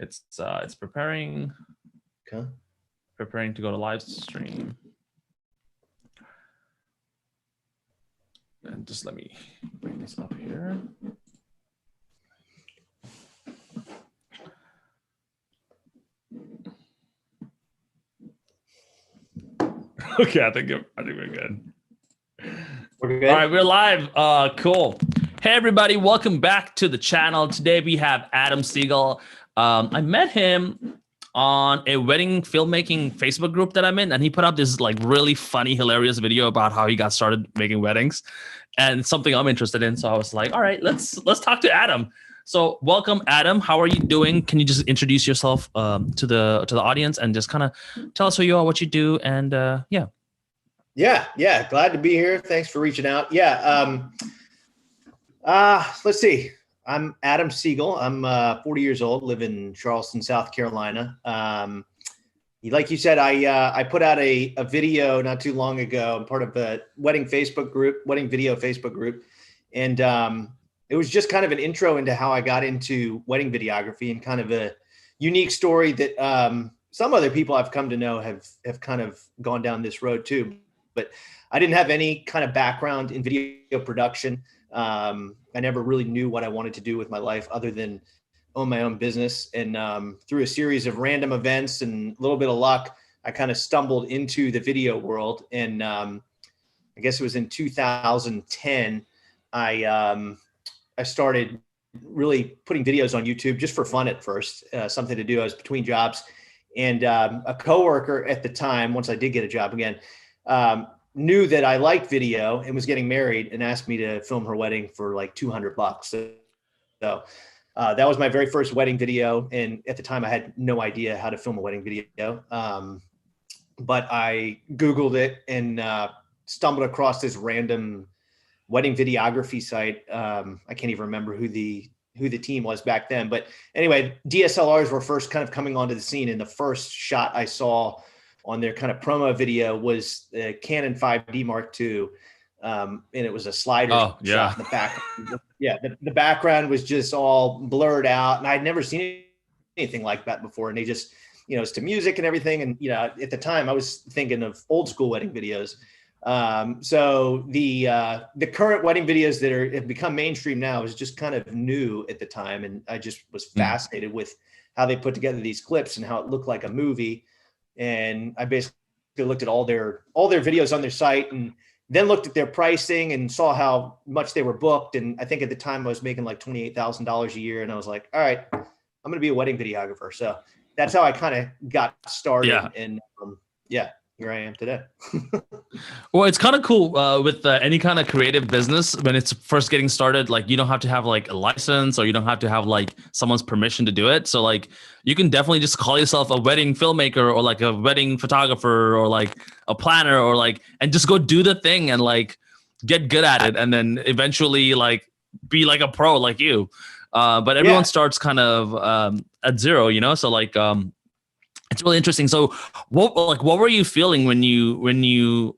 It's preparing. Okay. Preparing to go to live stream. And just let me bring this up here. Okay, I think we're good. We're good. All right, we're live. Cool. Hey everybody, welcome back to the channel. Today we have Adam Siegel. I met him on a wedding filmmaking Facebook group that I'm in, and he put up this like really funny, hilarious video about how he got started making weddings, and it's something I'm interested in. So I was like, all right, let's talk to Adam. So welcome, Adam. How are you doing? Can you just introduce yourself to the audience and just kind of tell us who you are, what you do, and yeah. Yeah. Glad to be here. Thanks for reaching out. Yeah. Let's see. I'm Adam Siegel. I'm 40 years old, live in Charleston, South Carolina. Like you said, I put out a video not too long ago. I'm part of the wedding video Facebook group. And it was just kind of an intro into how I got into wedding videography, and kind of a unique story that some other people I've come to know have kind of gone down this road too. But I didn't have any kind of background in video production. I never really knew what I wanted to do with my life other than own my own business. And through a series of random events and a little bit of luck, I kind of stumbled into the video world. And I guess it was in 2010, I started really putting videos on YouTube just for fun at first, something to do. I was between jobs, and a coworker at the time, once I did get a job again, knew that I liked video and was getting married, and asked me to film her wedding for like $200. So that was my very first wedding video. And at the time I had no idea how to film a wedding video. But I Googled it and stumbled across this random wedding videography site. I can't even remember who the team was back then. But anyway, DSLRs were first kind of coming onto the scene. And the first shot I saw on their kind of promo video was the Canon 5D Mark II. And it was a slider shot in the back. The background was just all blurred out, and I'd never seen anything like that before. And they just, it's to music and everything. And, at the time I was thinking of old school wedding videos. So the current wedding videos that have become mainstream now is just kind of new at the time. And I just was fascinated with how they put together these clips and how it looked like a movie. And I basically looked at all their videos on their site, and then looked at their pricing and saw how much they were booked. And I think at the time I was making like $28,000 a year. And I was like, all right, I'm going to be a wedding videographer. So that's how I kind of got started. Yeah. And here I am today. Well, it's kind of cool with any kind of creative business when it's first getting started. Like, you don't have to have like a license, or you don't have to have like someone's permission to do it. So like, you can definitely just call yourself a wedding filmmaker, or like a wedding photographer, or like a planner, or like, and just go do the thing and like get good at it, and then eventually like be like a pro like you. But everyone starts kind of at zero, So like it's really interesting. So what were you feeling when you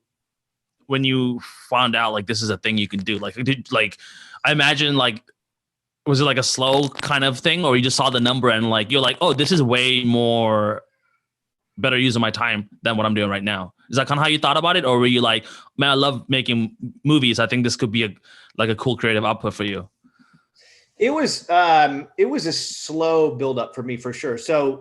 found out like this is a thing you can do? I imagine, like, was it like a slow kind of thing, or you just saw the number and like you're like, oh, this is way more better use of my time than what I'm doing right now? Is that kind of how you thought about it? Or were you like, man, I love making movies, I think this could be a cool creative output for you? It was a slow buildup for me, for sure. So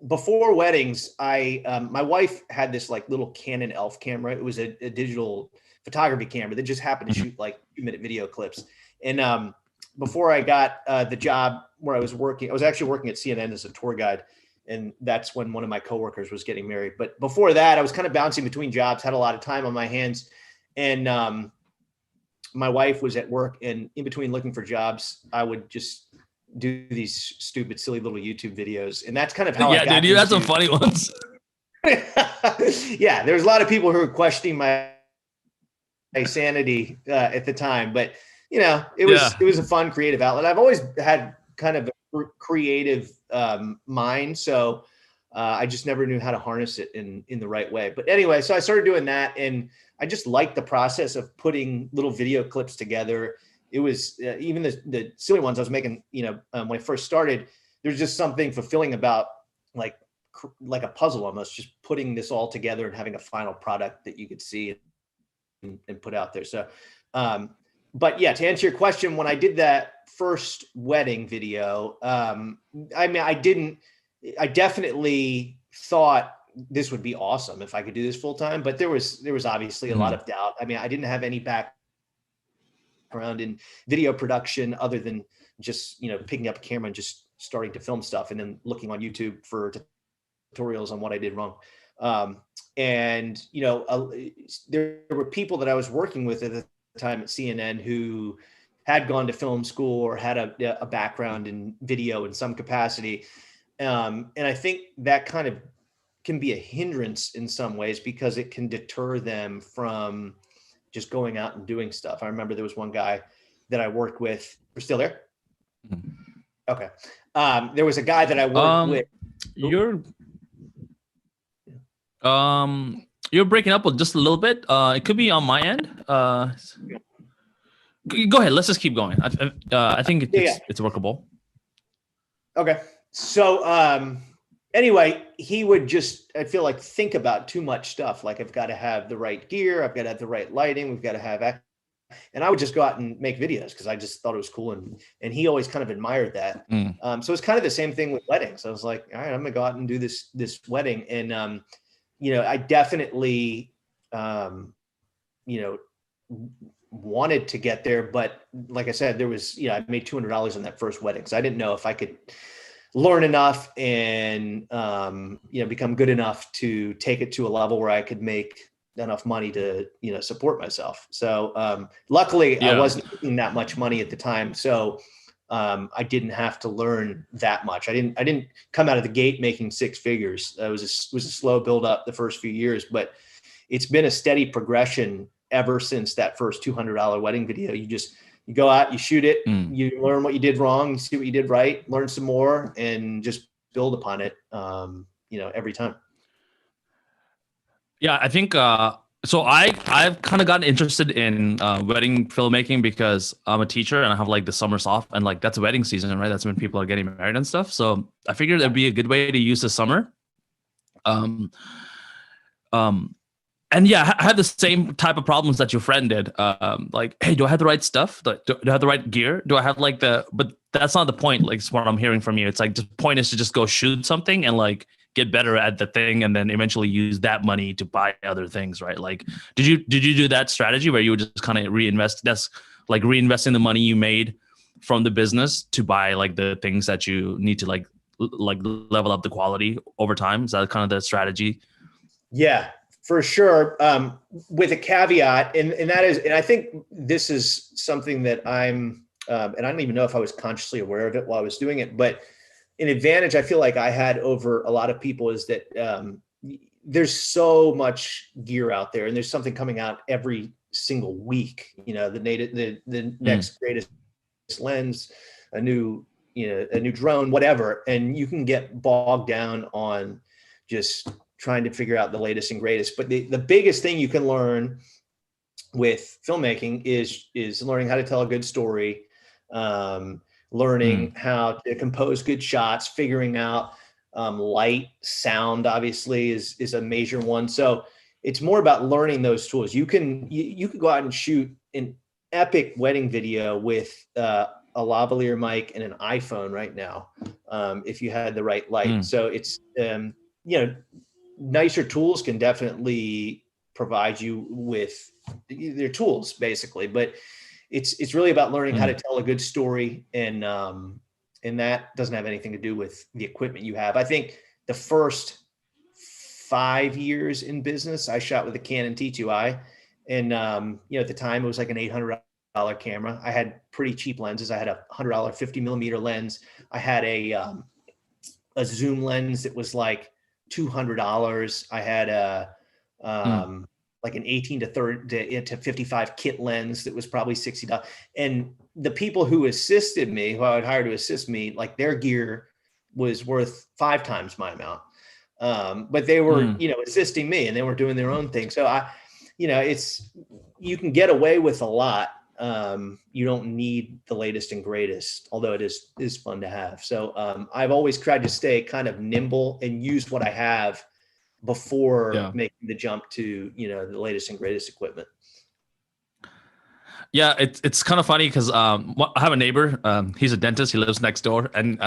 before weddings, my wife had this like little Canon ELPH camera. It was a digital photography camera that just happened to shoot like 2-minute video clips. And before I got the job where I was working, I was actually working at CNN as a tour guide. And that's when one of my coworkers was getting married. But before that, I was kind of bouncing between jobs, had a lot of time on my hands. And my wife was at work, and in between looking for jobs, I would just do these stupid, silly little YouTube videos. And that's kind of how I got dude, you had some funny ones. Yeah, there was a lot of people who were questioning my sanity at the time, but it was a fun creative outlet. I've always had kind of a creative mind, so I just never knew how to harness it in the right way. But anyway, so I started doing that, and I just liked the process of putting little video clips together. It was even the silly ones I was making, when I first started, there's just something fulfilling about like a puzzle almost, just putting this all together and having a final product that you could see and put out there. So, but yeah, to answer your question, when I did that first wedding video, I mean, I definitely thought this would be awesome if I could do this full time, but there was obviously a lot of doubt. I mean, I didn't have any background in video production other than just, picking up a camera and just starting to film stuff and then looking on YouTube for tutorials on what I did wrong. And, there were people that I was working with at the time at CNN who had gone to film school or had a background in video in some capacity. And I think that kind of can be a hindrance in some ways because it can deter them from just going out and doing stuff. I remember there was one guy that I worked with. We're still there? Okay. There was a guy that I worked with. You're breaking up just a little bit. It could be on my end. Go ahead. Let's just keep going. I think it's workable. Okay. So, anyway, he would just, I feel like, think about too much stuff. Like, I've got to have the right gear. I've got to have the right lighting. We've got to have, and I would just go out and make videos because I just thought it was cool. And he always kind of admired that. So it's kind of the same thing with weddings. I was like, all right, I'm gonna go out and do this wedding. And, I definitely, wanted to get there, but like I said, there was, I made $200 on that first wedding. So I didn't know if I could learn enough and, become good enough to take it to a level where I could make enough money to, support myself. So, luckily I wasn't making that much money at the time. So, I didn't have to learn that much. I didn't come out of the gate making six figures. It was a slow build up the first few years, but it's been a steady progression ever since that first $200 wedding video. You go out, you shoot it, you learn what you did wrong, you see what you did right, learn some more, and just build upon it, every time. Yeah, I think so. I've kind of gotten interested in wedding filmmaking because I'm a teacher and I have like the summers off, and like that's wedding season, right? That's when people are getting married and stuff. So I figured that'd be a good way to use the summer. And yeah, I had the same type of problems that your friend did. Like, hey, do I have the right stuff? Do I have the right gear? Do I have like but that's not the point. Like, it's what I'm hearing from you. It's like the point is to just go shoot something and like get better at the thing, and then eventually use that money to buy other things, right? Like, did you do that strategy where you would just kind of reinvest? That's like reinvesting the money you made from the business to buy like the things that you need to like level up the quality over time. Is that kind of the strategy? Yeah, for sure. With a caveat, and that is, and I think this is something that and I don't even know if I was consciously aware of it while I was doing it, but an advantage I feel like I had over a lot of people is that there's so much gear out there, and there's something coming out every single week. The next greatest lens, a new drone, whatever, and you can get bogged down on just trying to figure out the latest and greatest. But the biggest thing you can learn with filmmaking is learning how to tell a good story, learning how to compose good shots, figuring out light, sound, obviously is a major one. So it's more about learning those tools. You can go out and shoot an epic wedding video with a lavalier mic and an iPhone right now, if you had the right light. So it's nicer tools can definitely provide you with their tools, basically, but it's really about learning how to tell a good story, and that doesn't have anything to do with the equipment you have. I think the first 5 years in business, I shot with a Canon T2i, and at the time it was like an $800 camera. I had pretty cheap lenses. I had a $100 50 millimeter lens. I had a zoom lens that was like $200. I had like an 18 to 55 kit lens that was probably $60. And the people who assisted me, who I would hire to assist me, like their gear was worth 5 times my amount. But they were, assisting me, and they were doing their own thing. So you can get away with a lot you don't need the latest and greatest, although it is fun to have. So I've always tried to stay kind of nimble and use what I have before making the jump to, the latest and greatest equipment. Yeah, it's kind of funny because I have a neighbor. He's a dentist. He lives next door, and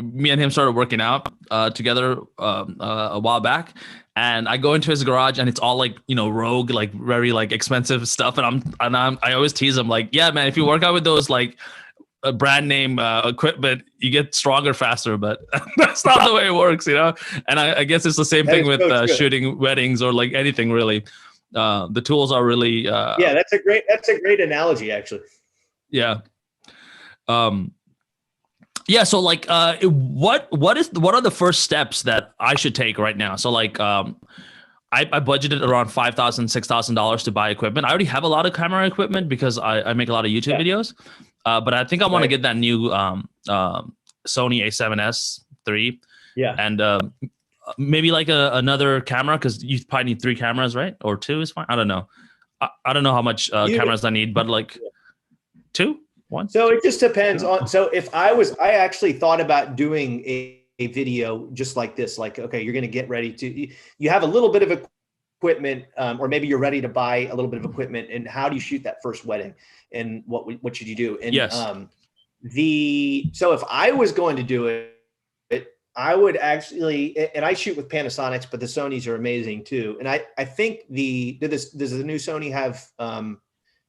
me and him started working out together a while back. And I go into his garage, and it's all like Rogue, like very like expensive stuff. And I always tease him like, yeah, man, if you work out with those like brand name equipment, you get stronger faster. But that's not the way it works, And I guess it's the same thing with shooting weddings or like anything really. The tools are really yeah, that's a great analogy, actually. Yeah. Yeah, so like what are the first steps that I should take right now? So like I budgeted around $5,000, $6,000 to buy equipment. I already have a lot of camera equipment because I make a lot of YouTube videos. But I think I want to get that new Sony A7S III. Yeah. And maybe like another camera, because you probably need 3 cameras, right? Or 2 is fine. I don't know. I don't know how much cameras I need, but like 2, 1. So it just depends on. So if I actually thought about doing a video just like this, like, okay, you're going to get ready to, you have a little bit of equipment, or maybe you're ready to buy a little bit of equipment, and how do you shoot that first wedding, and what should you do? And yes. So if I was going to do it, I would actually, and I shoot with Panasonics, but the Sonys are amazing too. And I think does the new Sony have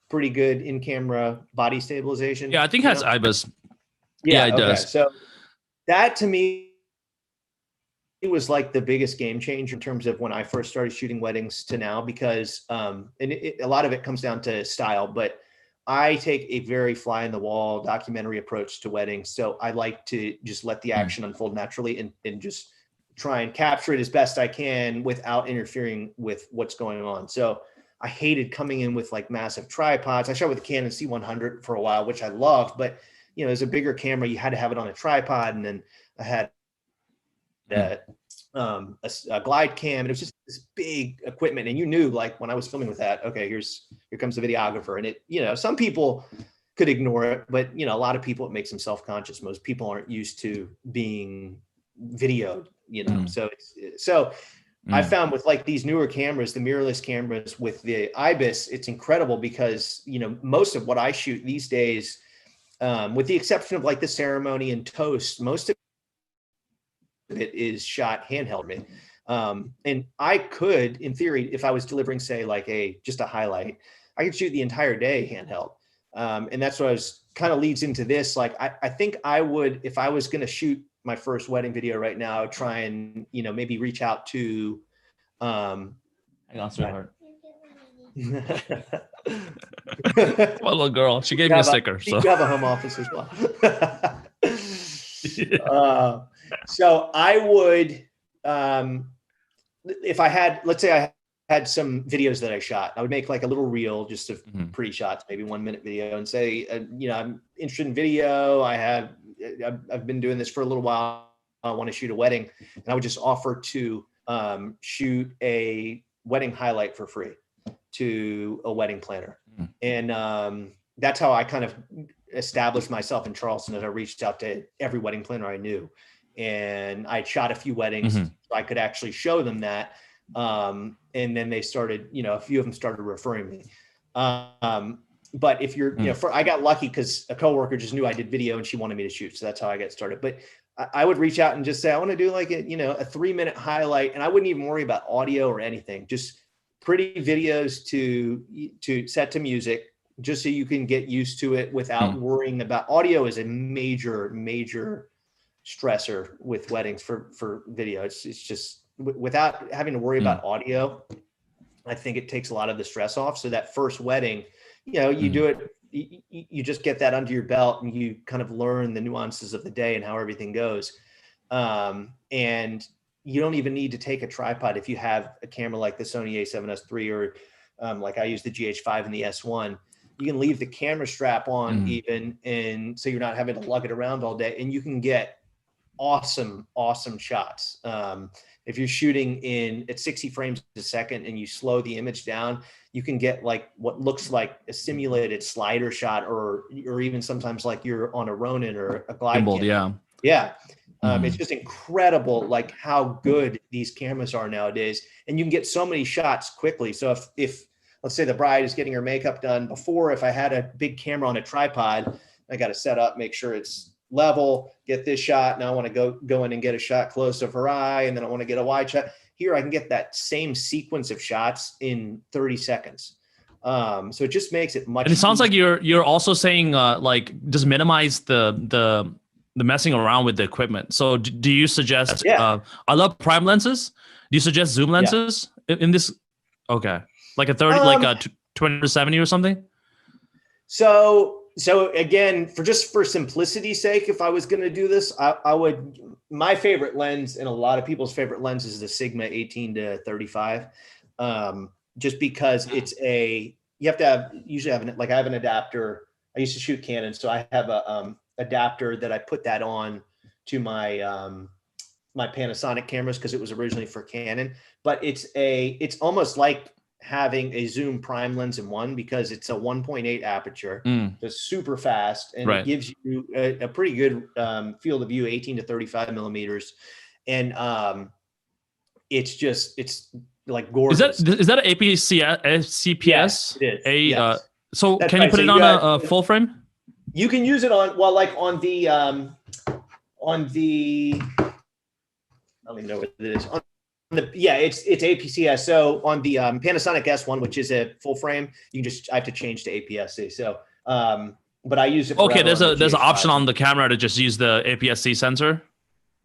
pretty good in-camera body stabilization? Yeah, I think it has IBIS. Yeah, it does. So that to me, it was like the biggest game changer in terms of when I first started shooting weddings to now, because a lot of it comes down to style, but I take a very fly in the wall documentary approach to weddings. So I like to just let the action unfold naturally and just try and capture it as best I can without interfering with what's going on. So I hated coming in with like massive tripods. I shot with a Canon C100 for a while, which I loved, but as a bigger camera, you had to have it on a tripod. And then I had a glide cam, and it was just this big equipment. And you knew, like, when I was filming with that, okay, here comes the videographer. And it, some people could ignore it, but a lot of people, it makes them self-conscious. Most people aren't used to being videoed, so I found with like these newer cameras, the mirrorless cameras with the IBIS, it's incredible because, most of what I shoot these days, with the exception of like the ceremony and toast, most of it is shot handheld. And I could, in theory, if I was delivering, say, like just a highlight, I could shoot the entire day handheld. And that's what kind of leads into this. Like, I think I would, if I was going to shoot my first wedding video right now, I would try and, maybe reach out to, hang on, sweetheart. My little girl, she gave me a sticker. So you have a home office as well. So I would, if I had, let's say I had some videos that I shot, I would make like a little reel just of pretty shots, maybe 1 minute video, and say, I'm interested in video. I've been doing this for a little while. I want to shoot a wedding, and I would just offer to shoot a wedding highlight for free to a wedding planner. And that's how I kind of established myself in Charleston, as I reached out to every wedding planner I knew. And I shot a few weddings, so I could actually show them that. And then they started, a few of them started referring me. But if you're, I got lucky because a coworker just knew I did video and she wanted me to shoot. So that's how I got started. But I would reach out and just say, I want to do like a 3-minute highlight. And I wouldn't even worry about audio or anything, just pretty videos to set to music, just so you can get used to it without worrying about audio. Is a major stressor with weddings for video. It's just without having to worry about audio, I think it takes a lot of the stress off. So that first wedding, you do it, you just get that under your belt and you kind of learn the nuances of the day and how everything goes. And you don't even need to take a tripod if you have a camera like the Sony A7S III or like I use the GH5 and the S1. You can leave the camera strap on even, and so you're not having to lug it around all day, and you can get awesome, awesome shots. If you're shooting at 60 frames a second and you slow the image down, you can get like what looks like a simulated slider shot, or even sometimes like you're on a Ronin or a glide Gimbal, cam. yeah. Yeah. It's just incredible, like how good these cameras are nowadays, and you can get so many shots quickly. So if let's say the bride is getting her makeup done, before, if I had a big camera on a tripod, I got to set up, make sure it's level, get this shot. Now I want to go in and get a shot close of her eye, and then I want to get a wide shot. Here I can get that same sequence of shots in 30 seconds. So it just makes it much. And it sounds like you're also saying like just minimize the messing around with the equipment. So do you suggest? Yeah. I love prime lenses. Do you suggest zoom lenses in this? Okay, like a 30, like a 20-70 or something. So again, for simplicity's sake, if I was going to do this, I would, my favorite lens, and a lot of people's favorite lens, is the Sigma 18-35. Just because you have to usually have I have an adapter. I used to shoot Canon, so I have a adapter that I put that on to my my Panasonic cameras, because it was originally for Canon. But it's almost like having a zoom prime lens in one, because it's a 1.8 aperture. It's super fast, and it gives you a pretty good field of view, 18-35 millimeters. And it's like gorgeous. Is that an CPS? Yes, it is. Yes. So That's can you put it on a full frame? You can use it on, well, like on the I don't even know what it is. It's APCS. So on the Panasonic S1, which is a full frame, I have to change to APS-C. So, but I use it. Okay, there's an option on the camera to just use the APS-C sensor,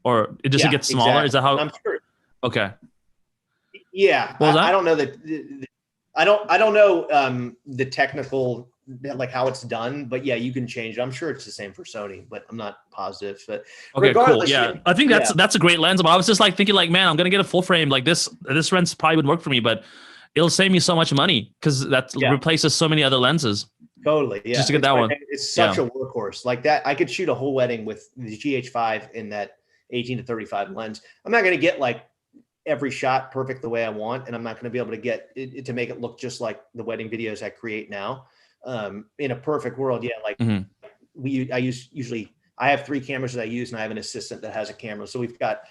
or it just gets smaller. Exactly. Is that how? I'm sure. Okay. Yeah, I don't know that. I don't know the technical, like how it's done, but yeah, you can change it. I'm sure it's the same for Sony, but I'm not positive. But okay, cool. Yeah, I think that's a great lens. But I was just like thinking, like, man, I'm gonna get a full frame. Like this lens probably would work for me, but it'll save me so much money, because that replaces so many other lenses. Totally, yeah. Just to get that one. It's such a workhorse. Like that, I could shoot a whole wedding with the GH5 in that 18-35 lens. I'm not gonna get like every shot perfect the way I want, and I'm not going to be able to get it to make it look just like the wedding videos I create now. In a perfect world, like I have 3 cameras that I use, and I have an assistant that has a camera. So we've got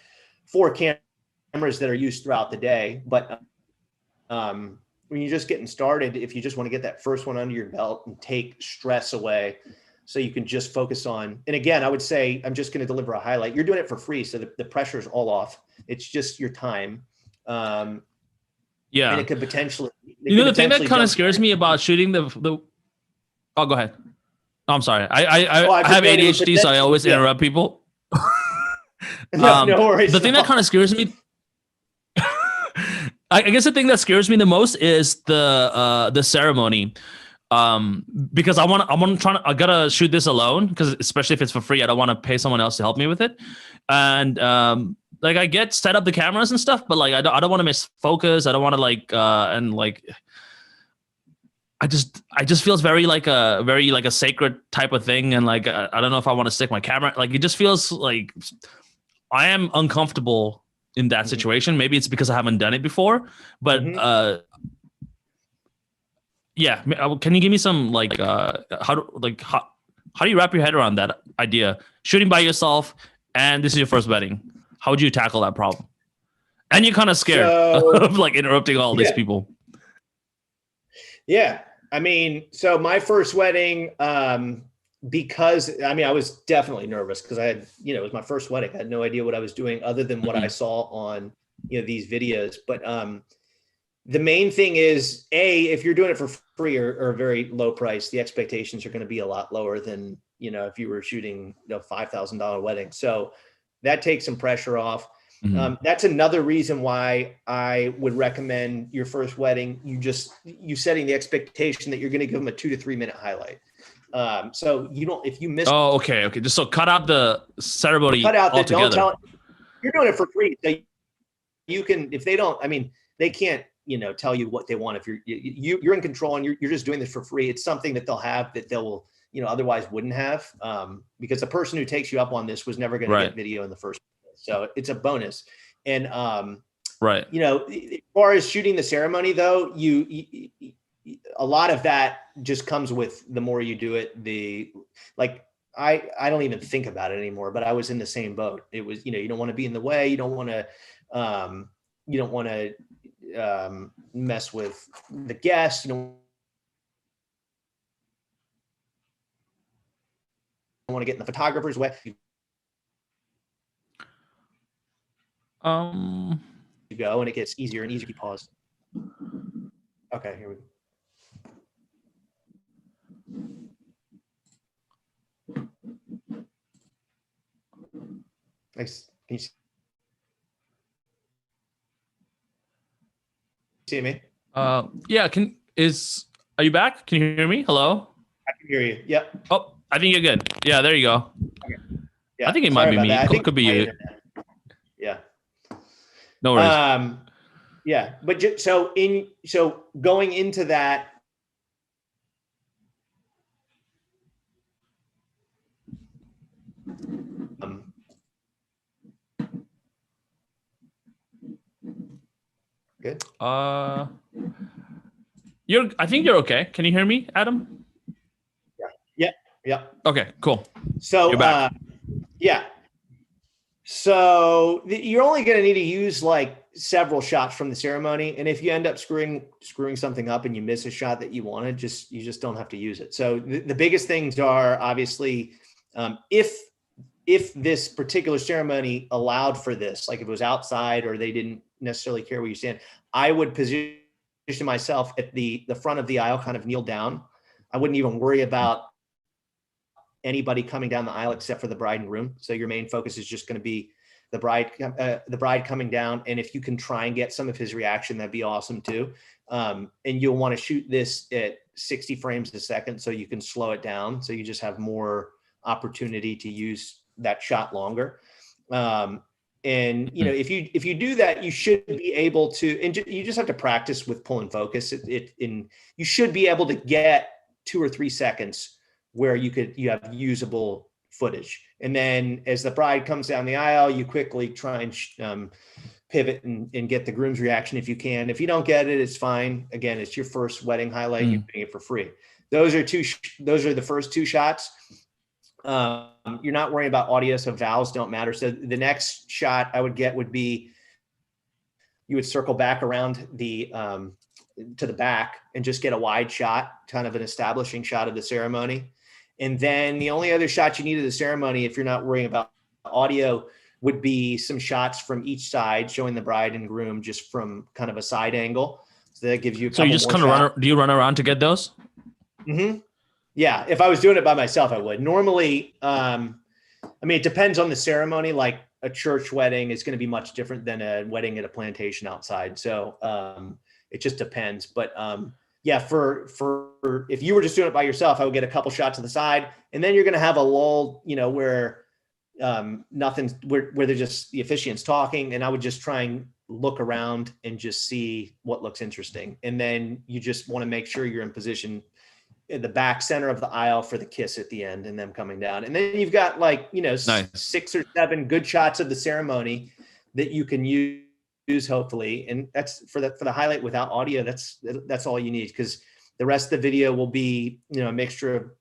4 cameras that are used throughout the day. But when you're just getting started, if you just want to get that first one under your belt and take stress away, so you can just focus on, and again, I would say, I'm just going to deliver a highlight. You're doing it for free, so the pressure is all off. It's just your time. And it could potentially. The thing that kind of scares me about shooting the. Oh, go ahead. Oh, I'm sorry. I have ADHD, so I always interrupt people. No worries. The thing that kind of scares me. I guess the thing that scares me the most is the ceremony. Because I gotta shoot this alone, because especially if it's for free, I don't want to pay someone else to help me with it. And like I get set up the cameras and stuff, but like I don't want to miss focus. I don't want to I just feels very like a sacred type of thing, and like I don't know if I want to stick my camera. Like it just feels like I am uncomfortable in that situation. Maybe it's because I haven't done it before, but yeah. Can you give me some how do you wrap your head around that idea? Shooting by yourself, and this is your first wedding. How would you tackle that problem? And you're kind of scared of like interrupting all these people. Yeah. I mean, so my first wedding, because I was definitely nervous, because I had, it was my first wedding. I had no idea what I was doing other than what I saw on, these videos. But the main thing is, if you're doing it for free or very low price, the expectations are going to be a lot lower than, if you were shooting a $5,000 wedding. So that takes some pressure off. That's another reason why I would recommend your first wedding. You setting the expectation that you're going to give them a 2 to 3 minute highlight. So if you miss. Oh, okay. Just so cut out the ceremony. Cut out the, altogether. You're doing it for free. So you can, if they don't, they can't, tell you what they want. If you're in control and you're just doing this for free, it's something that they'll have, that they'll otherwise wouldn't have, because the person who takes you up on this was never going to get video in the first place. So it's a bonus. And, right. As far as shooting the ceremony though, a lot of that just comes with the more you do it, I don't even think about it anymore, but I was in the same boat. It was, you don't want to be in the way. You don't want to, mess with the guests. You don't want to get in the photographer's way. You go, and it gets easier and easier. You pause. Okay, here we go. Nice. Can you see me? Yeah. Are you back? Can you hear me? Hello? I can hear you. Yep. Oh, I think you're good. Yeah, there you go. Okay. Yeah. I think it might be me. It could be you. Yeah. No worries. Yeah. But so going into that, good. I think you're okay. Can you hear me, Adam? Yeah. Okay, cool. So you're back. yeah. So you're only going to need to use like several shots from the ceremony, and if you end up screwing something up and you miss a shot that you wanted, you just don't have to use it. So the biggest things are obviously, if this particular ceremony allowed for this, like if it was outside or they didn't necessarily care where you stand, I would position myself at the front of the aisle, kind of kneel down. I wouldn't even worry about anybody coming down the aisle except for the bride and groom. So your main focus is just going to be the bride coming down. And if you can try and get some of his reaction, that'd be awesome too. And you'll want to shoot this at 60 frames a second so you can slow it down. So you just have more opportunity to use that shot longer. And if you do that, you should be able to, and you just have to practice with pull and focus. You should be able to get 2 or 3 seconds where you have usable footage. And then as the bride comes down the aisle, you quickly try and pivot and get the groom's reaction if you can. If you don't get it, it's fine. Again, it's your first wedding highlight. You're doing it for free. Those are the first 2 shots. You're not worrying about audio, so vowels don't matter. So the next shot I would get would be, you would circle back around to the back and just get a wide shot, kind of an establishing shot of the ceremony. And then the only other shot you need of the ceremony, if you're not worrying about audio, would be some shots from each side showing the bride and groom just from kind of a side angle. So that gives you a couple. So you just kind of do you run around to get those? Mm-hmm. Yeah. If I was doing it by myself, I would. Normally, it depends on the ceremony. Like a church wedding is going to be much different than a wedding at a plantation outside. So it just depends. But yeah, for if you were just doing it by yourself, I would get a couple shots to the side, and then you're going to have a lull, where nothing's where they're just the officiant's talking, and I would just try and look around and just see what looks interesting, and then you just want to make sure you're in position in the back center of the aisle for the kiss at the end and them coming down, and then you've got nice. 6 or 7 good shots of the ceremony that you can use hopefully, and that's for the highlight without audio. That's all you need, because the rest of the video will be a mixture of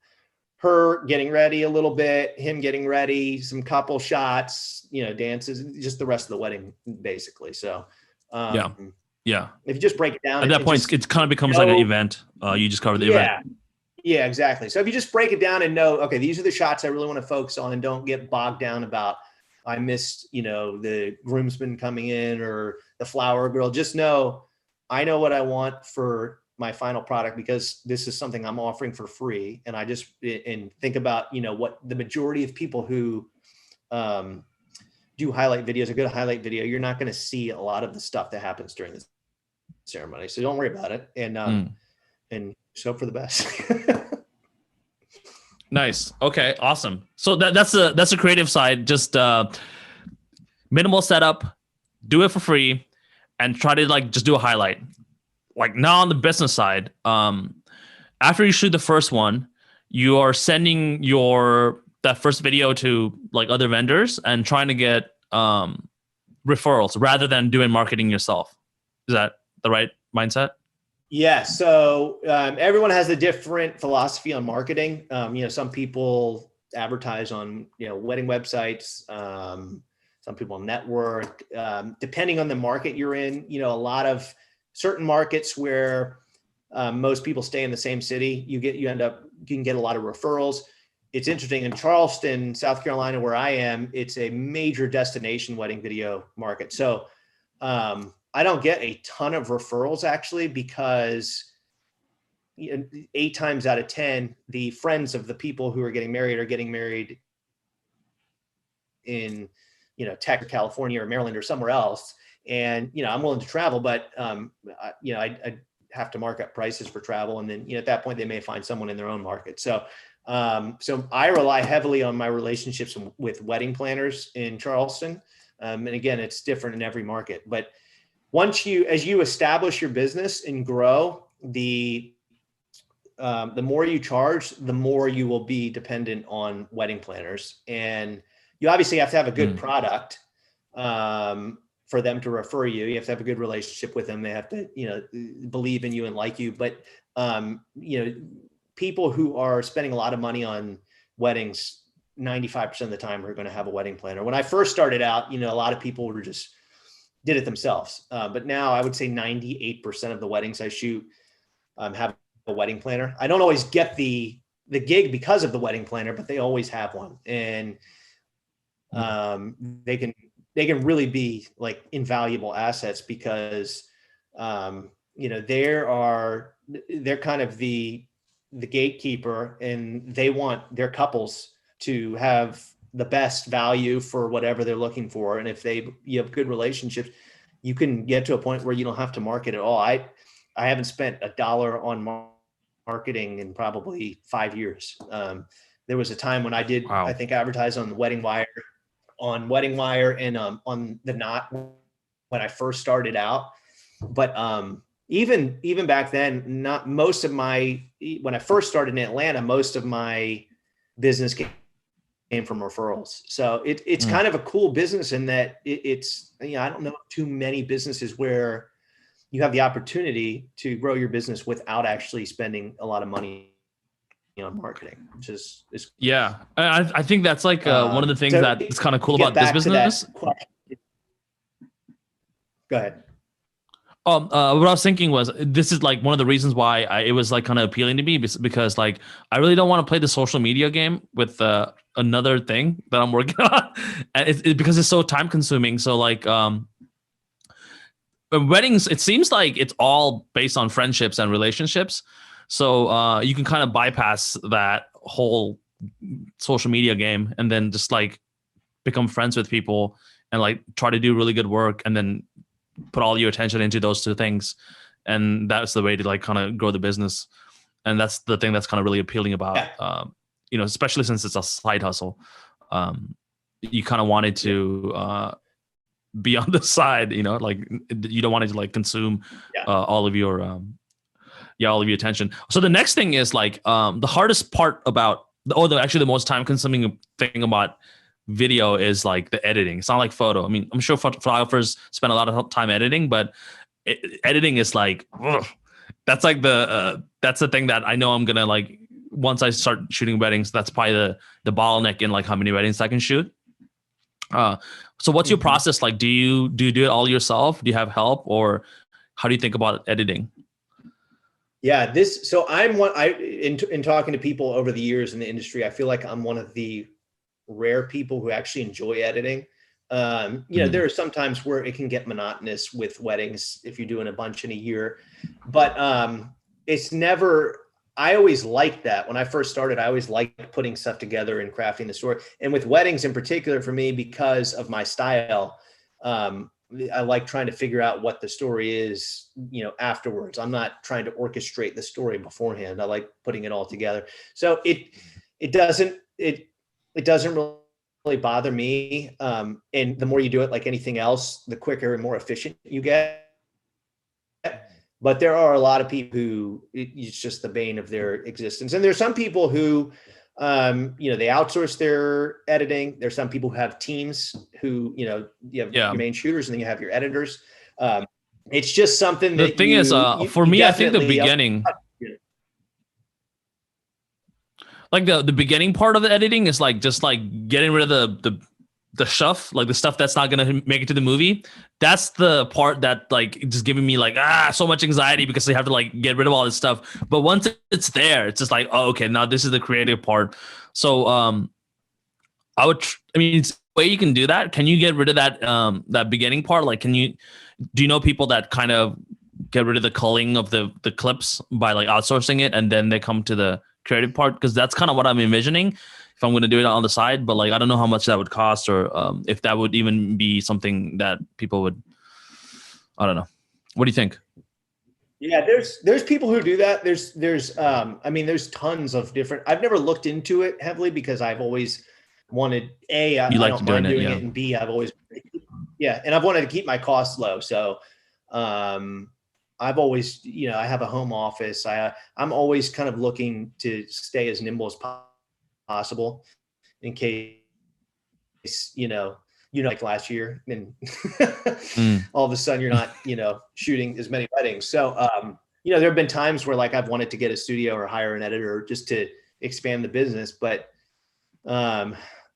her getting ready a little bit, him getting ready, some couple shots, dances, just the rest of the wedding basically. So yeah, if you just break it down at that point, it kind of becomes like an event. You just cover the event. Yeah, exactly. So if you just break it down and know, okay, these are the shots I really want to focus on, and don't get bogged down about, I missed, the groomsmen coming in or the flower girl. Just know, I know what I want for my final product, because this is something I'm offering for free. And think about, what the majority of people who do highlight videos, a good highlight video, you're not going to see a lot of the stuff that happens during the ceremony. So don't worry about it. And just hope for the best. Nice. Okay. Awesome. So that's the creative side. Just minimal setup, do it for free, and try to just do a highlight. Now on the business side, after you shoot the first one, you are sending that first video to like other vendors and trying to get referrals rather than doing marketing yourself. Is that the right mindset? Yeah. So everyone has a different philosophy on marketing. Some people advertise on, wedding websites. Some people network, depending on the market you're in, a lot of certain markets where most people stay in the same city, you can get a lot of referrals. It's interesting in Charleston, South Carolina, where I am, it's a major destination wedding video market. So I don't get a ton of referrals actually, because 8 times out of 10, the friends of the people who are getting married in, Texas, California, or Maryland, or somewhere else. And, I'm willing to travel, but, I have to mark up prices for travel. And then, at that point, they may find someone in their own market. So I rely heavily on my relationships with wedding planners in Charleston. And again, it's different in every market, but as you establish your business and grow, the more you charge, the more you will be dependent on wedding planners. And you obviously have to have a good product for them to refer you. You have to have a good relationship with them. They have to, believe in you and like you. But, people who are spending a lot of money on weddings, 95% of the time are going to have a wedding planner. When I first started out, a lot of people did it themselves. But now I would say 98% of the weddings I shoot have a wedding planner. I don't always get the gig because of the wedding planner, but they always have one. And they can really be like invaluable assets because, they're kind of the gatekeeper, and they want their couples to have the best value for whatever they're looking for. And if you have good relationships, you can get to a point where you don't have to market at all. I haven't spent $1 on marketing in probably 5 years. There was a time when I did, wow, I think advertise on the Wedding Wire and on the Knot when I first started out. But even back then, when I first started in Atlanta, most of my business came from referrals. So it's kind of a cool business in that it's, I don't know too many businesses where you have the opportunity to grow your business without actually spending a lot of money on marketing, which is yeah. I think that's like one of the things that's kind of cool about this business. Go ahead. What I was thinking was, this is like one of the reasons why it was like kind of appealing to me, because like I really don't want to play the social media game with another thing that I'm working on, and because it's so time consuming. So like weddings, it seems like it's all based on friendships and relationships. So you can kind of bypass that whole social media game and then just like become friends with people and like try to do really good work and then put all your attention into those two things. And that's the way to like kind of grow the business. And that's the thing that's kind of really appealing about, especially since it's a side hustle. You kind of wanted to be on the side, like you don't want to like consume all of your attention. So the next thing is like the hardest part about, actually the most time consuming thing about video is like the editing. It's not like photo. I mean, I'm sure photographers spend a lot of time editing, but editing is like, that's like that's the thing that I know I'm gonna like, once I start shooting weddings, that's probably the bottleneck in like how many weddings I can shoot. So what's your process like? Do you do it all yourself? Do you have help, or how do you think about editing? Yeah, so in talking to people over the years in the industry, I feel like I'm one of the rare people who actually enjoy editing. There are some times where it can get monotonous with weddings if you're doing a bunch in a year, but I always liked that. When I first started, I always liked putting stuff together and crafting the story. And with weddings in particular, for me, because of my style, I like trying to figure out what the story is, afterwards. I'm not trying to orchestrate the story beforehand. I like putting it all together. So it doesn't really bother me. And the more you do it, like anything else, the quicker and more efficient you get. But there are a lot of people who it's just the bane of their existence. And there's some people who, they outsource their editing. There's some people who have teams who, you have your main shooters and then you have your editors. It's just something the that thing is, for me, I think the beginning, like the beginning part of the editing is like just like getting rid of the stuff, like the stuff that's not gonna make it to the movie. That's the part that like just giving me like so much anxiety because they have to like get rid of all this stuff. But once it's there, it's just like, oh, okay, now this is the creative part. So it's a way you can do that. Can you get rid of that that beginning part? Like, do you know people that kind of get rid of the culling of the clips by like outsourcing it and then they come to the creative part? Because that's kind of what I'm envisioning if I'm going to do it on the side, but like I don't know how much that would cost or if that would even be something that people would, I don't know. What do you think? Yeah, there's people who do that. There's tons of different. I've never looked into it heavily because I've always wanted I don't mind doing it, and B, I've always and I've wanted to keep my costs low. So I've always, I have a home office. I'm always kind of looking to stay as nimble as possible in case, like last year and all of a sudden you're not, shooting as many weddings. So, there have been times where like I've wanted to get a studio or hire an editor just to expand the business. But,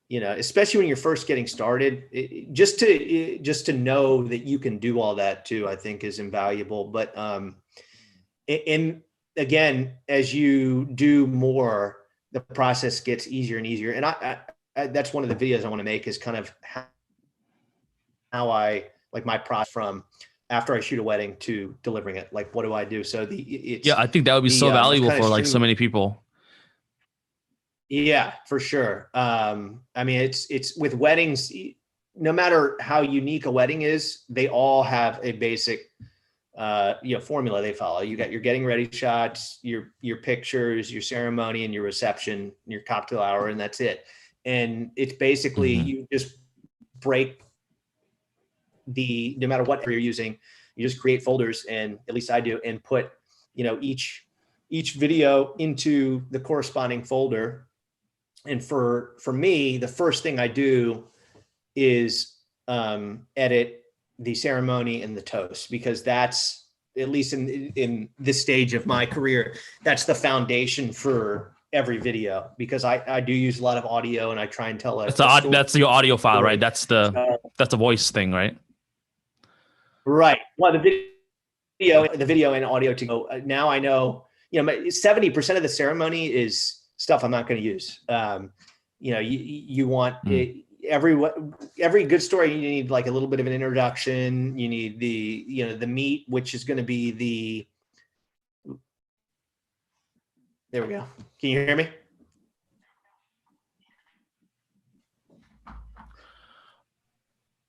especially when you're first getting started, just to know that you can do all that too, I think is invaluable. But, and again, as you do more, the process gets easier and easier. And I that's one of the videos I want to make is kind of how I like my process from after I shoot a wedding to delivering it. Like, what do I do? So I think that would be so valuable for like so many people. Yeah, for sure. It's with weddings, no matter how unique a wedding is, they all have a basic formula they follow. You got your getting ready shots, your pictures, your ceremony, and your reception, your cocktail hour, and that's it. And it's basically you just break no matter what you're using, you just create folders, and at least I do, and put each video into the corresponding folder. And for me, the first thing I do is edit the ceremony and the toast, because that's, at least in this stage of my career, that's the foundation for every video, because I do use a lot of audio and I try and tell that's your audio file, right? That's the voice thing, right? Right. Well, the video and audio to go. Now I know, 70% of the ceremony is stuff I'm not going to use. You want every good story, you need like a little bit of an introduction. You need the meat, which is going to be there we go. Can you hear me?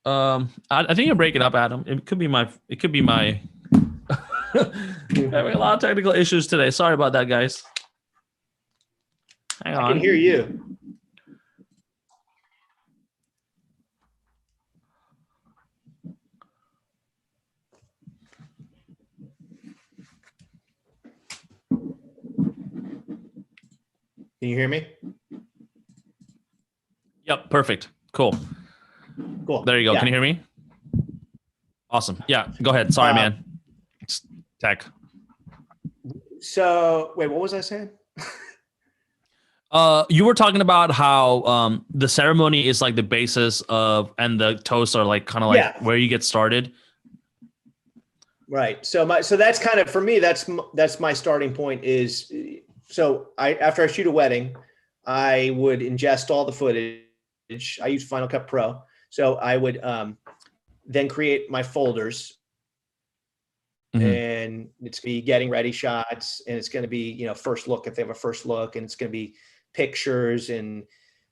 I think you're breaking up, Adam. It could be my having a lot of technical issues today. Sorry about that, guys. Hang on. I can hear you. Can you hear me? Yep. Perfect. Cool. There you go. Yeah. Can you hear me? Awesome. Yeah. Go ahead. Sorry, man. It's tech. So wait, what was I saying? You were talking about how the ceremony is like the basis of, and the toasts are like kind of like where you get started. Right. So that's kind of, for me, that's my starting point is, so after I shoot a wedding, I would ingest all the footage. I use Final Cut Pro. So I would then create my folders. And it's going to be getting ready shots, and it's going to be, first look if they have a first look, and it's going to be pictures and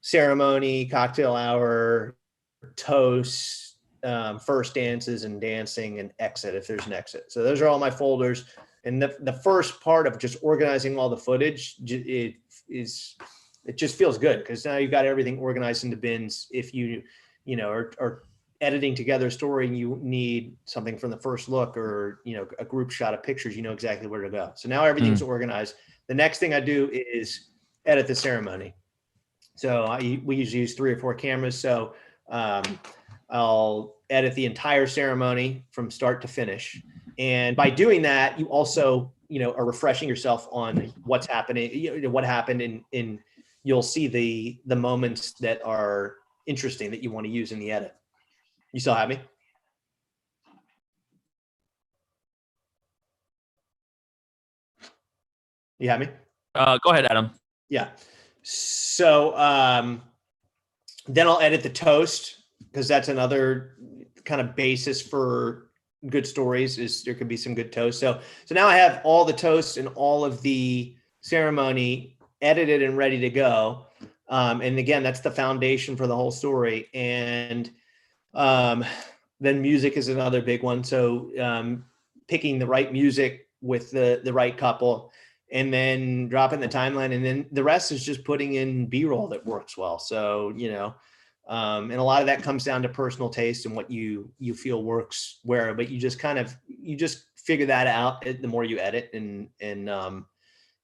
ceremony, cocktail hour, toast, first dances and dancing, and exit if there's an exit. So those are all my folders. And the first part of just organizing all the footage, it just feels good because now you've got everything organized into bins. If you are editing together a story and you need something from the first look, or, you know, a group shot of pictures, you know exactly where to go. So now everything's organized. The next thing I do is edit the ceremony. So we usually use 3 or 4 cameras. So I'll edit the entire ceremony from start to finish. And by doing that, you also, you know, are refreshing yourself on what's happening, you know, what happened in you'll see the moments that are interesting that you want to use in the edit. You still have me? You have me? Go ahead, Adam. Yeah. So then I'll edit the toast, because that's another kind of basis for good stories, is there could be some good toast. So now I have all the toast and all of the ceremony edited and ready to go. And again, that's the foundation for the whole story. And then music is another big one. So picking the right music with the right couple, and then dropping the timeline. And then the rest is just putting in B-roll that works well. So, you know, and a lot of that comes down to personal taste and what you feel works where, but you just figure that out the more you edit. And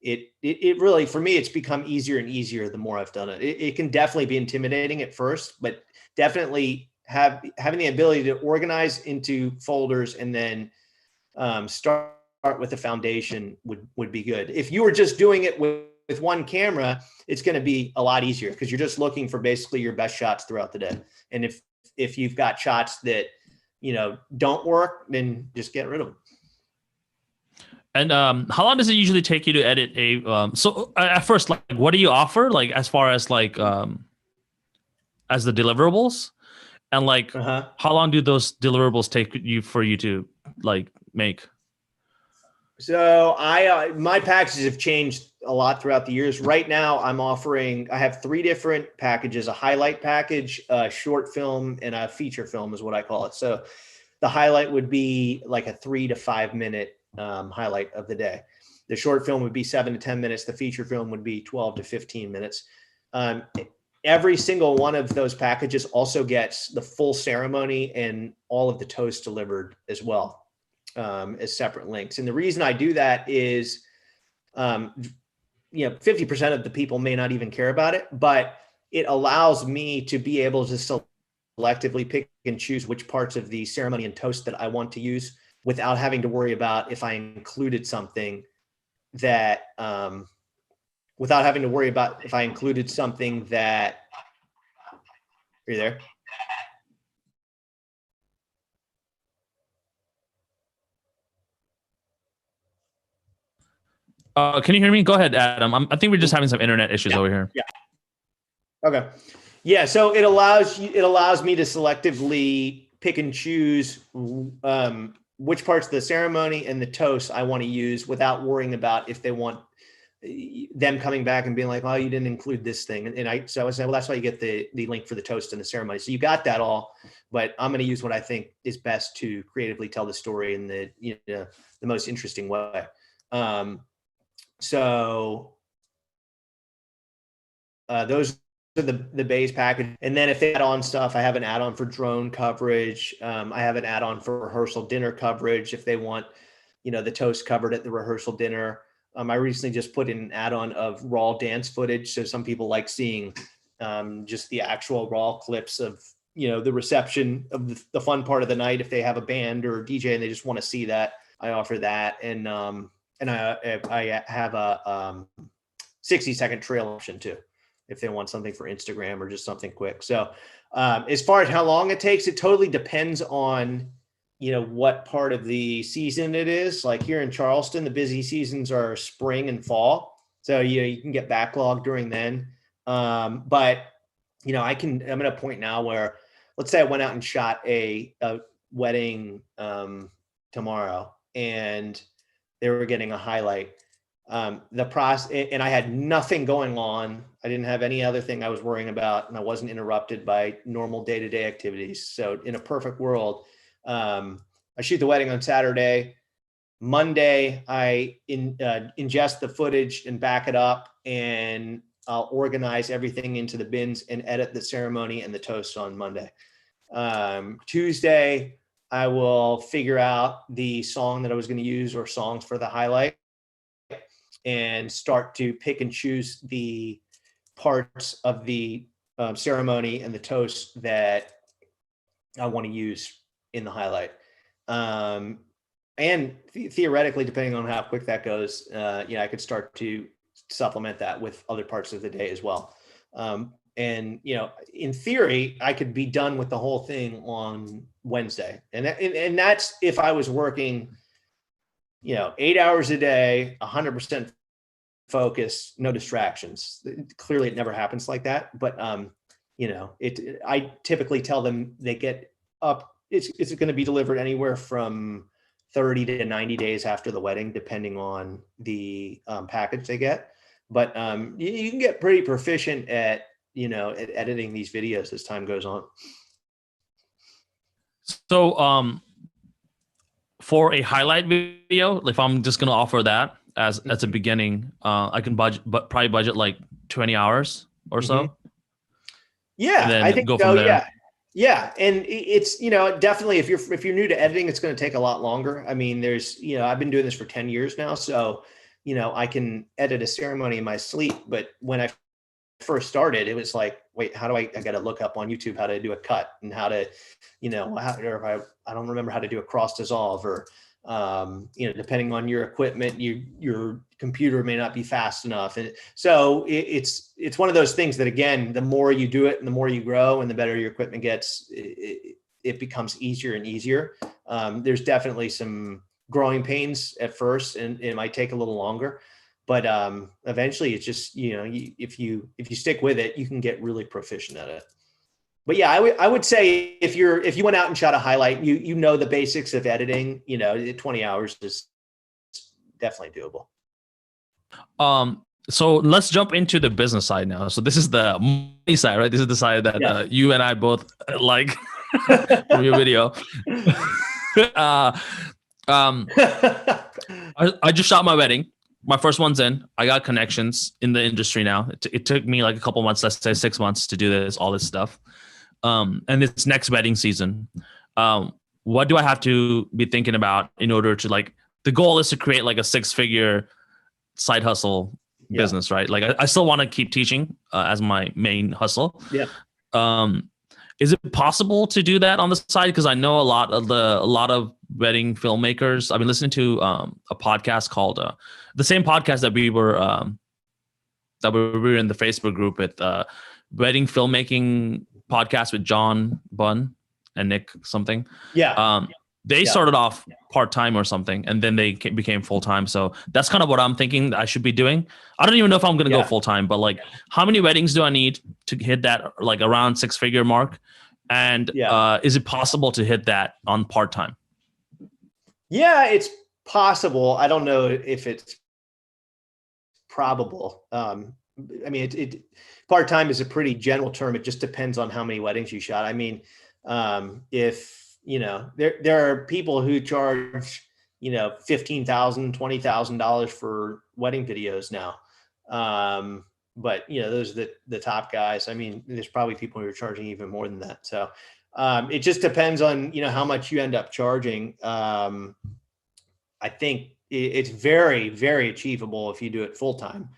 it really, for me, it's become easier and easier the more I've done it. It can definitely be intimidating at first, but definitely having the ability to organize into folders and then start with the foundation would be good. If you were just doing it with one camera, it's going to be a lot easier, because you're just looking for basically your best shots throughout the day. And if you've got shots that, you know, don't work, then just get rid of them. And how long does it usually take you to edit a? So at first, like, what do you offer, like, as far as like as the deliverables, and like how long do those deliverables take you to like make? So my packages have changed a lot throughout the years. Right now, I have 3 different packages: a highlight package, a short film, and a feature film is what I call it. So the highlight would be like a 3 to 5 minute highlight of the day. The short film would be 7 to 10 minutes. The feature film would be 12 to 15 minutes. Every single one of those packages also gets the full ceremony and all of the toast delivered as well, as separate links. And the reason I do that is, you know, 50% of the people may not even care about it, but it allows me to be able to selectively pick and choose which parts of the ceremony and toast that I want to use, without having to worry about if I included something that, are you there? Can you hear me? Go ahead, Adam. I think we're just having some internet issues over here. Yeah. Okay. Yeah. So it allows me to selectively pick and choose which parts of the ceremony and the toast I want to use, without worrying about if they want them coming back and being like, "Oh, you didn't include this thing." And I said, well, that's why you get the link for the toast and the ceremony. So you got that all, but I'm going to use what I think is best to creatively tell the story in the most interesting way. So those are the base package. And then if they add on stuff, I have an add-on for drone coverage. I have an add-on for rehearsal dinner coverage if they want, you know, the toast covered at the rehearsal dinner. I recently just put in an add-on of raw dance footage. So some people like seeing just the actual raw clips of, you know, the reception of the fun part of the night. If they have a band or a DJ and they just want to see that, I offer that. And I have a 60-second trail option too, if they want something for Instagram or just something quick. So as far as how long it takes, it totally depends on, you know, what part of the season it is. Like here in Charleston, the busy seasons are spring and fall. So, you know, you can get backlogged during then. But, you know, I'm at a point now where, let's say I went out and shot a wedding tomorrow, and they were getting a highlight. The process, and I had nothing going on. I didn't have any other thing I was worrying about, and I wasn't interrupted by normal day-to-day activities. So in a perfect world, I shoot the wedding on Saturday. Monday, I ingest the footage and back it up, and I'll organize everything into the bins and edit the ceremony and the toast on Monday. Tuesday, I will figure out the song that I was going to use or songs for the highlight and start to pick and choose the parts of the ceremony and the toast that I want to use in the highlight. And theoretically, depending on how quick that goes, I could start to supplement that with other parts of the day as well. And in theory, I could be done with the whole thing on Wednesday, and that's if I was working, 8 hours a day, 100% focus, no distractions. Clearly, it never happens like that, but I typically tell them they get up. It's going to be delivered anywhere from 30 to 90 days after the wedding, depending on the package they get. But you can get pretty proficient at editing these videos as time goes on. So for a highlight video, if I'm just going to offer that as a beginning, I can probably budget like 20 hours or so. Yeah, I think so. Yeah. And it's, definitely if you're new to editing, it's going to take a lot longer. I mean, I've been doing this for 10 years now. So, I can edit a ceremony in my sleep, but when I first started, it was like, wait, how do I got to look up on YouTube how to do a cut and how to, or I don't remember how to do a cross dissolve or, depending on your equipment, your computer may not be fast enough. And so it's one of those things that, again, the more you do it and the more you grow and the better your equipment gets, it becomes easier and easier. There's definitely some growing pains at first, and it might take a little longer. But eventually it's just, if you stick with it, you can get really proficient at it. But yeah, I would say if you went out and shot a highlight, you know the basics of editing, 20 hours is definitely doable. So let's jump into the business side now. So this is the money side, right? This is the side that you and I both like from your video. I just shot my wedding. My first one's in. I got connections in the industry now. It took me like a couple months, let's say 6 months to do all this stuff. And it's next wedding season. What do I have to be thinking about in order to the goal is to create like a 6-figure side hustle business, right? Like I still want to keep teaching as my main hustle. Yeah. Is it possible to do that on the side? Because I know a lot of wedding filmmakers. I've been listening to a podcast called the same podcast that we were in the Facebook group with wedding filmmaking podcast with John Bunn and Nick something. Yeah. They started off part-time or something, and then they became full-time. So that's kind of what I'm thinking I should be doing. I don't even know if I'm going to go full-time, but how many weddings do I need to hit that around 6-figure mark? And is it possible to hit that on part-time? Yeah, it's possible. I don't know if it's probable. I mean, part-time is a pretty general term. It just depends on how many weddings you shot. I mean, if there are people who charge, $15,000, $20,000 for wedding videos now. But those are the top guys. I mean, there's probably people who are charging even more than that. So it just depends on, how much you end up charging. I think it's very, very achievable if you do it full time.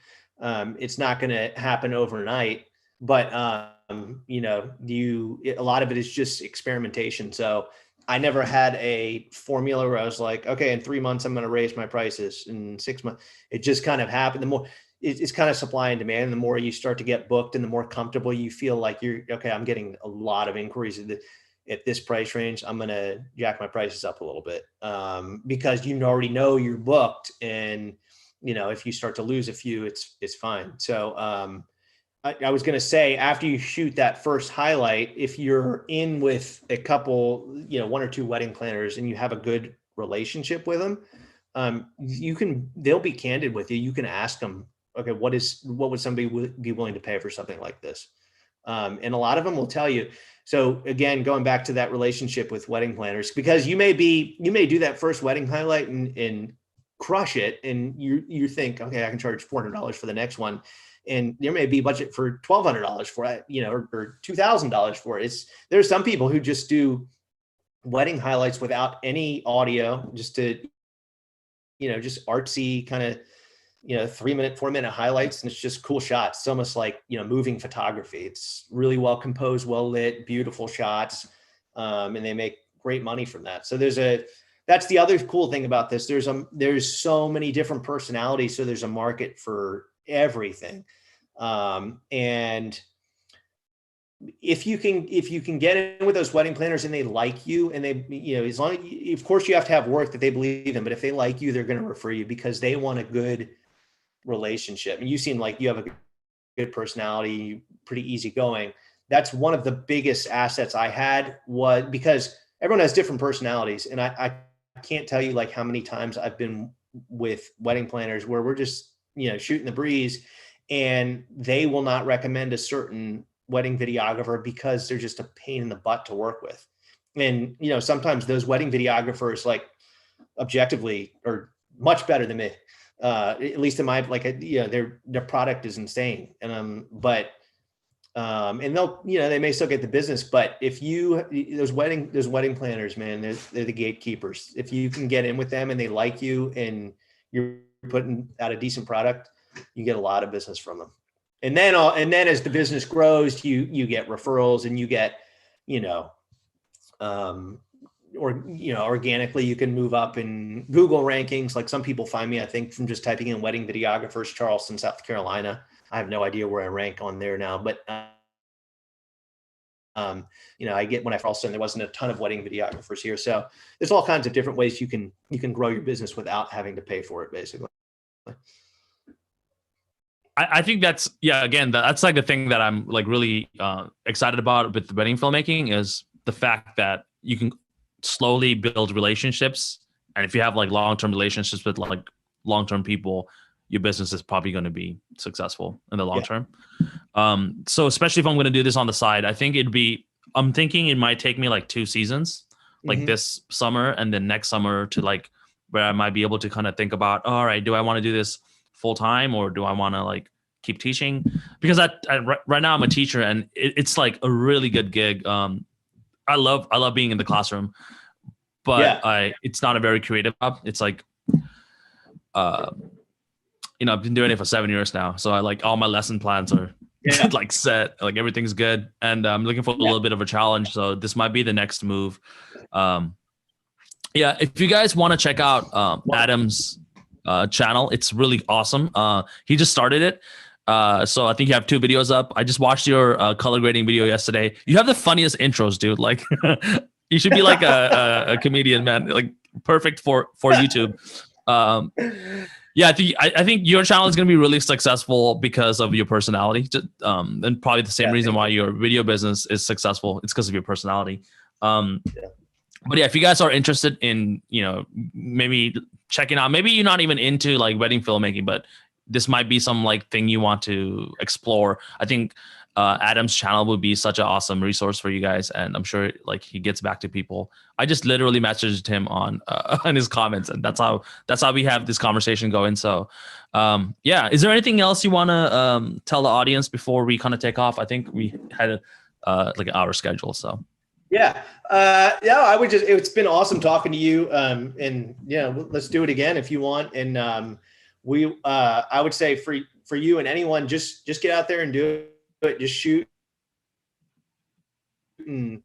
It's not going to happen overnight, but a lot of it is just experimentation. So I never had a formula where I was like, okay, in 3 months, I'm going to raise my prices. In 6 months, it just kind of happened. The more it's kind of supply and demand. The more you start to get booked and the more comfortable you feel like I'm getting a lot of inquiries at this price range. I'm going to jack my prices up a little bit because you already know you're booked. And, if you start to lose a few, it's fine. So, I was going to say, after you shoot that first highlight, if you're in with a couple, 1 or 2 wedding planners and you have a good relationship with them, they'll be candid with you. You can ask them, okay, what would somebody be willing to pay for something like this? And a lot of them will tell you. So again, going back to that relationship with wedding planners, because you may do that first wedding highlight and crush it. And you think, okay, I can charge $400 for the next one. and there may be budget for $1,200 for it, or $2,000 for it. There's some people who just do wedding highlights without any audio, just to, just artsy kind of, 3-minute, 4-minute highlights. And it's just cool shots. It's almost like, moving photography. It's really well composed, well lit, beautiful shots. And they make great money from that. So that's the other cool thing about this. There's so many different personalities. So there's a market for everything. And if you can get in with those wedding planners and they like you, and they, as long as, of course you have to have work that they believe in, but if they like you, they're going to refer you because they want a good relationship. And you seem like you have a good personality, pretty easygoing. That's one of the biggest assets I had, was because everyone has different personalities. And I can't tell you like how many times I've been with wedding planners where we're just, shooting the breeze, and they will not recommend a certain wedding videographer because they're just a pain in the butt to work with. And, sometimes those wedding videographers, like, objectively are much better than me. At least in my, their product is insane. And, and they'll, they may still get the business, but if those wedding planners, man, they're the gatekeepers. If you can get in with them and they like you and you're putting out a decent product, you get a lot of business from them. And then as the business grows, you get referrals, and you get, organically you can move up in Google rankings. Like, some people find me, I think, from just typing in wedding videographers, Charleston, South Carolina. I have no idea where I rank on there now, but I get, when I first, there wasn't a ton of wedding videographers here. So there's all kinds of different ways you can grow your business without having to pay for it, basically. I think that's, again, that's like the thing that I'm like really excited about with wedding filmmaking, is the fact that you can slowly build relationships. And if you have like long-term relationships with like long-term people, your business is probably going to be successful in the long term. So especially if I'm going to do this on the side, I'm thinking it might take me like 2 seasons, like this summer and then next summer, to like where I might be able to kind of think about, all right, do I want to do this full time, or do I want to like keep teaching? Because right now I'm a teacher, and it's like a really good gig. I love being in the classroom, but it's not a very creative job. It's like, I've been doing it for 7 years now. So I like, all my lesson plans are like set, like everything's good. And I'm looking for a little bit of a challenge. So this might be the next move. If you guys want to check out Adam's channel, it's really awesome. He just started it. So I think you have 2 videos up. I just watched your color grading video yesterday. You have the funniest intros, dude. Like, you should be like a comedian, man. Like, perfect for YouTube. I think your channel is going to be really successful because of your personality. And probably the same reason why your video business is successful. It's because of your personality. But if you guys are interested in, maybe checking out, maybe you're not even into like wedding filmmaking, but this might be some like thing you want to explore. I think Adam's channel would be such an awesome resource for you guys, and I'm sure like he gets back to people. I just literally messaged him on his comments, and that's how we have this conversation going. So is there anything else you want to tell the audience before we kind of take off? I think we had like an hour schedule, so. I would it's been awesome talking to you. And let's do it again if you want. And I would say for you and anyone, just get out there and do it. Just shoot. And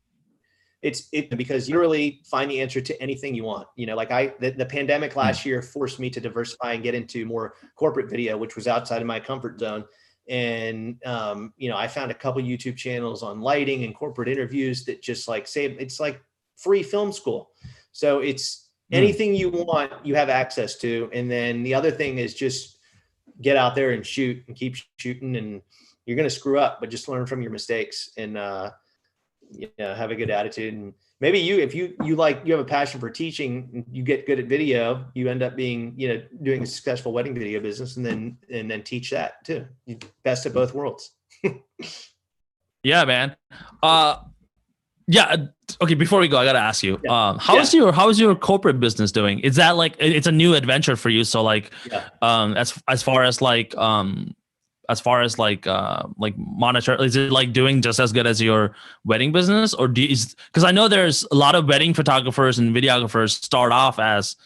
it's because you really find the answer to anything you want. Like the pandemic last year forced me to diversify and get into more corporate video, which was outside of my comfort zone. And, I found a couple YouTube channels on lighting and corporate interviews that just like it's like free film school. So it's anything you want, you have access to. And then the other thing is just get out there and shoot and keep shooting, and you're going to screw up, but just learn from your mistakes and, have a good attitude. And maybe if you have a passion for teaching, you get good at video, you end up being, doing a successful wedding video business, and then teach that too. Best of both worlds. Yeah, man. Okay. Before we go, I got to ask you, how is your corporate business doing? Is that like, it's a new adventure for you? So like, as far as like, as far as like monitor? Is it like doing just as good as your wedding business, or because I know there's a lot of wedding photographers and videographers start off as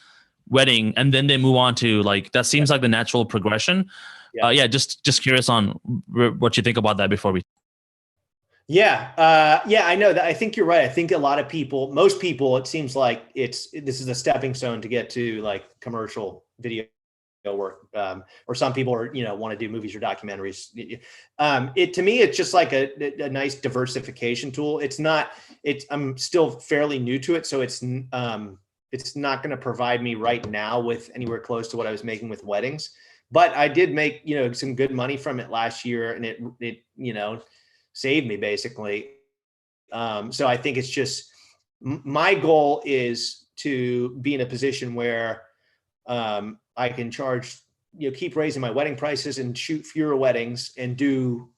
wedding and then they move on to like, that seems like the natural progression. Yeah, just curious on what you think about that before we. Yeah, I know that. I think you're right. I think a lot of people, most people, it seems like this is a stepping stone to get to like commercial video work, or some people are, want to do movies or documentaries. To me, it's just like a nice diversification tool. I'm still fairly new to it, so it's not going to provide me right now with anywhere close to what I was making with weddings. But I did make, some good money from it last year, and it saved me basically. So I think it's just, my goal is to be in a position where I can charge, keep raising my wedding prices and shoot fewer weddings and do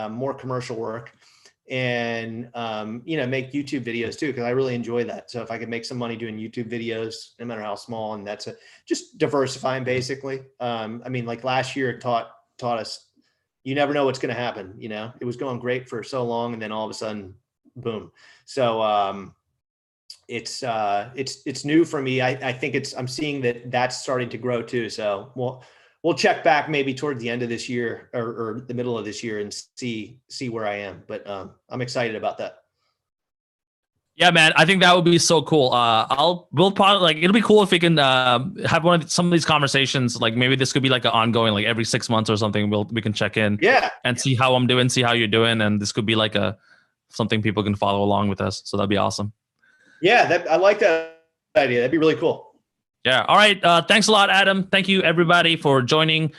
more commercial work, and make YouTube videos too, because I really enjoy that. So if I could make some money doing YouTube videos, no matter how small, and that's just diversifying basically. Like last year it taught us, you never know what's going to happen. It was going great for so long, and then all of a sudden, boom. So it's new for me. I think I'm seeing that's starting to grow too. So we'll check back maybe toward the end of this year or the middle of this year and see where I am. But I'm excited about that. Yeah, man, I think that would be so cool. We'll probably, like, it'll be cool if we can have some of these conversations. Like maybe this could be like an ongoing, like every 6 months or something. We can check in, and see how I'm doing, see how you're doing, and this could be like something people can follow along with us. So that'd be awesome. Yeah, I like that idea. That'd be really cool. Yeah. All right. Thanks a lot, Adam. Thank you everybody for joining.